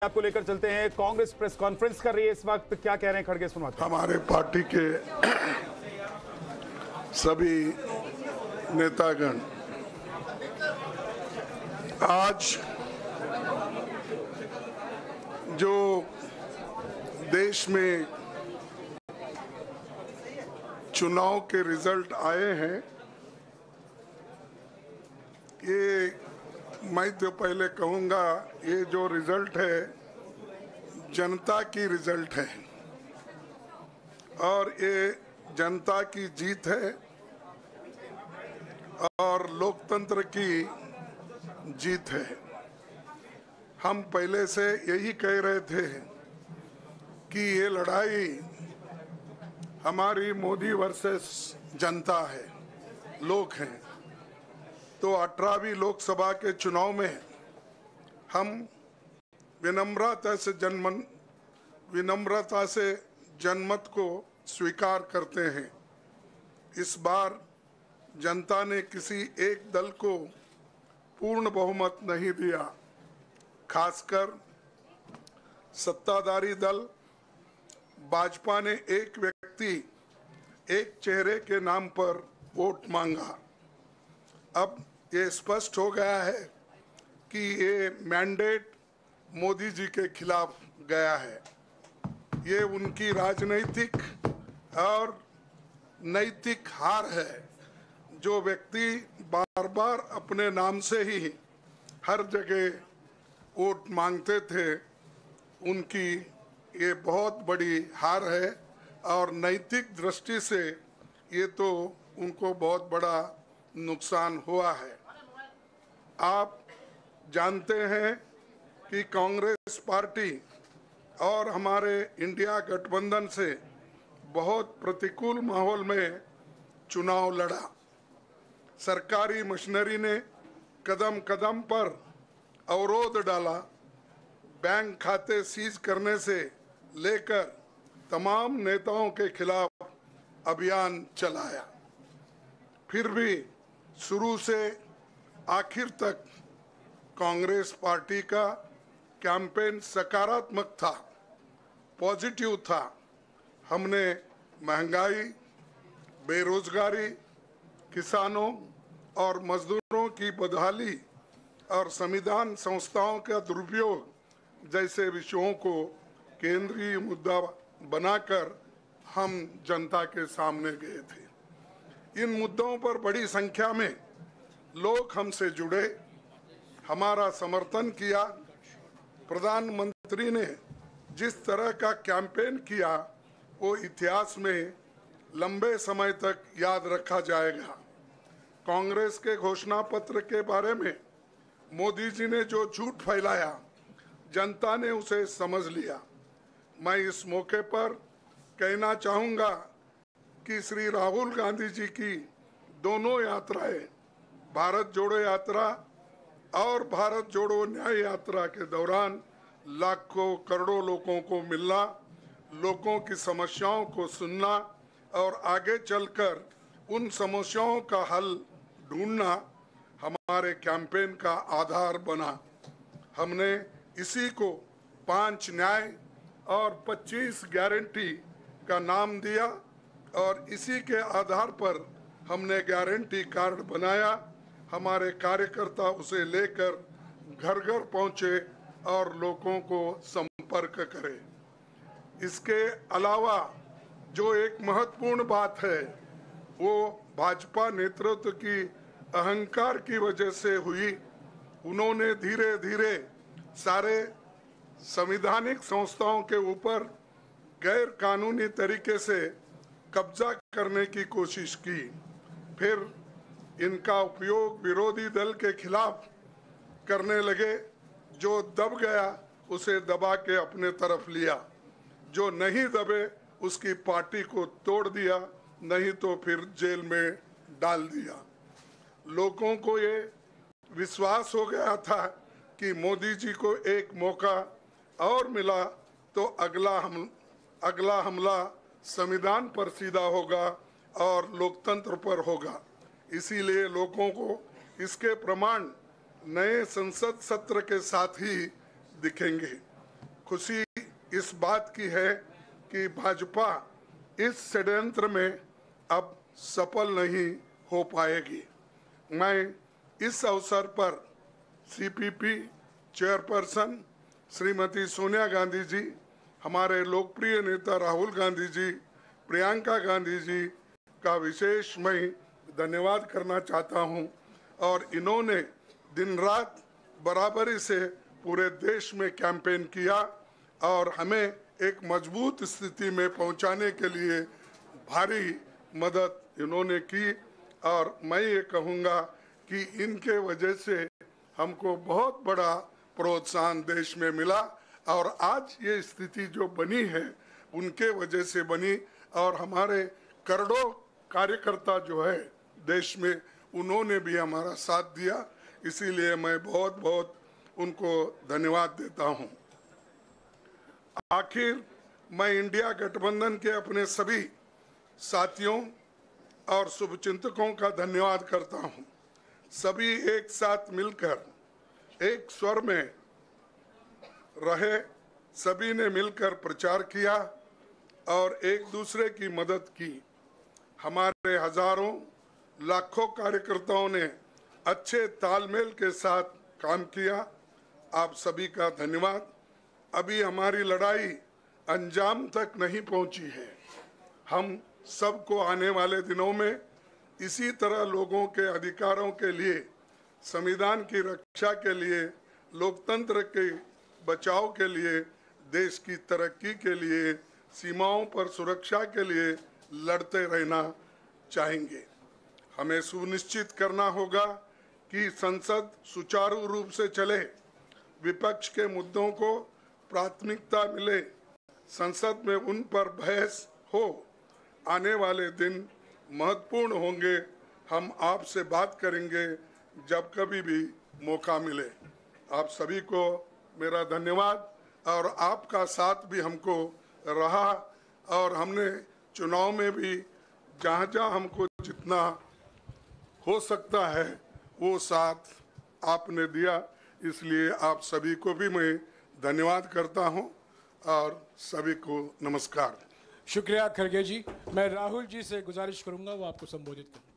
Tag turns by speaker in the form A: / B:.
A: आपको लेकर चलते हैं। कांग्रेस प्रेस कॉन्फ्रेंस कर रही है इस वक्त, क्या कह रहे हैं खड़गे सुनवाते हैं।
B: हमारे पार्टी के सभी नेतागण आज जो देश में चुनाव के रिजल्ट आए हैं, ये मैं तो पहले कहूँगा ये जो रिजल्ट है जनता की रिजल्ट है और ये जनता की जीत है और लोकतंत्र की जीत है। हम पहले से यही कह रहे थे कि ये लड़ाई हमारी मोदी वर्सेस जनता है, लोग हैं। तो 18वीं लोकसभा के चुनाव में हम विनम्रता से जनमत को स्वीकार करते हैं। इस बार जनता ने किसी एक दल को पूर्ण बहुमत नहीं दिया, खासकर सत्ताधारी दल भाजपा ने एक व्यक्ति एक चेहरे के नाम पर वोट मांगा। अब ये स्पष्ट हो गया है कि ये मैंडेट मोदी जी के खिलाफ गया है। ये उनकी राजनीतिक और नैतिक हार है। जो व्यक्ति बार बार अपने नाम से ही हर जगह वोट मांगते थे, उनकी ये बहुत बड़ी हार है और नैतिक दृष्टि से ये तो उनको बहुत बड़ा नुकसान हुआ है। आप जानते हैं कि कांग्रेस पार्टी और हमारे इंडिया गठबंधन से बहुत प्रतिकूल माहौल में चुनाव लड़ा। सरकारी मशीनरी ने कदम कदम पर अवरोध डाला, बैंक खाते सीज करने से लेकर तमाम नेताओं के खिलाफ अभियान चलाया। फिर भी शुरू से आखिर तक कांग्रेस पार्टी का कैंपेन सकारात्मक था, पॉजिटिव था। हमने महंगाई, बेरोजगारी, किसानों और मजदूरों की बदहाली और संविधान संस्थाओं का दुरुपयोग जैसे विषयों को केंद्रीय मुद्दा बनाकर हम जनता के सामने गए थे। इन मुद्दों पर बड़ी संख्या में लोग हमसे जुड़े, हमारा समर्थन किया। प्रधानमंत्री ने जिस तरह का कैंपेन किया वो इतिहास में लंबे समय तक याद रखा जाएगा। कांग्रेस के घोषणा पत्र के बारे में मोदी जी ने जो झूठ फैलाया, जनता ने उसे समझ लिया। मैं इस मौके पर कहना चाहूँगा कि श्री राहुल गांधी जी की दोनों यात्राएं, भारत जोड़ो यात्रा और भारत जोड़ो न्याय यात्रा के दौरान लाखों करोड़ों लोगों को मिलना, लोगों की समस्याओं को सुनना और आगे चलकर उन समस्याओं का हल ढूंढना हमारे कैंपेन का आधार बना। हमने इसी को 5 न्याय और 25 गारंटी का नाम दिया और इसी के आधार पर हमने गारंटी कार्ड बनाया। हमारे कार्यकर्ता उसे लेकर घर घर पहुंचे और लोगों को संपर्क करें। इसके अलावा जो एक महत्वपूर्ण बात है वो भाजपा नेतृत्व की अहंकार की वजह से हुई। उन्होंने धीरे धीरे सारे संवैधानिक संस्थाओं के ऊपर गैर कानूनी तरीके से कब्जा करने की कोशिश की। फिर इनका उपयोग विरोधी दल के खिलाफ करने लगे। जो दब गया उसे दबा के अपने तरफ लिया, जो नहीं दबे उसकी पार्टी को तोड़ दिया, नहीं तो फिर जेल में डाल दिया। लोगों को ये विश्वास हो गया था कि मोदी जी को एक मौका और मिला तो अगला हमला संविधान पर सीधा होगा और लोकतंत्र पर होगा। इसीलिए लोगों को इसके प्रमाण नए संसद सत्र के साथ ही दिखेंगे। खुशी इस बात की है कि भाजपा इस षड्यंत्र में अब सफल नहीं हो पाएगी। मैं इस अवसर पर सीपीपी चेयरपर्सन श्रीमती सोनिया गांधी जी, हमारे लोकप्रिय नेता राहुल गांधी जी, प्रियंका गांधी जी का विशेष मैं धन्यवाद करना चाहता हूं। और इन्होंने दिन रात बराबरी से पूरे देश में कैंपेन किया और हमें एक मजबूत स्थिति में पहुंचाने के लिए भारी मदद इन्होंने की। और मैं ये कहूँगा कि इनके वजह से हमको बहुत बड़ा प्रोत्साहन देश में मिला और आज ये स्थिति जो बनी है उनके वजह से बनी। और हमारे करोड़ों कार्यकर्ता जो है देश में, उन्होंने भी हमारा साथ दिया, इसीलिए मैं बहुत बहुत उनको धन्यवाद देता हूं। आखिर मैं इंडिया गठबंधन के अपने सभी साथियों और शुभचिंतकों का धन्यवाद करता हूं। सभी एक साथ मिलकर एक स्वर में रहे, सभी ने मिलकर प्रचार किया और एक दूसरे की मदद की। हमारे हजारों लाखों कार्यकर्ताओं ने अच्छे तालमेल के साथ काम किया। आप सभी का धन्यवाद। अभी हमारी लड़ाई अंजाम तक नहीं पहुंची है। हम सबको आने वाले दिनों में इसी तरह लोगों के अधिकारों के लिए, संविधान की रक्षा के लिए, लोकतंत्र के बचाव के लिए, देश की तरक्की के लिए, सीमाओं पर सुरक्षा के लिए लड़ते रहना चाहेंगे। हमें सुनिश्चित करना होगा कि संसद सुचारू रूप से चले, विपक्ष के मुद्दों को प्राथमिकता मिले, संसद में उन पर बहस हो। आने वाले दिन महत्वपूर्ण होंगे। हम आपसे बात करेंगे जब कभी भी मौका मिले। आप सभी को मेरा धन्यवाद और आपका साथ भी हमको रहा और हमने चुनाव में भी जहाँ जहाँ हमको जितना हो सकता है वो साथ आपने दिया, इसलिए आप सभी को भी मैं धन्यवाद करता हूं और सभी को नमस्कार।
C: शुक्रिया खड़गे जी। मैं राहुल जी से गुजारिश करूंगा वो आपको संबोधित करें।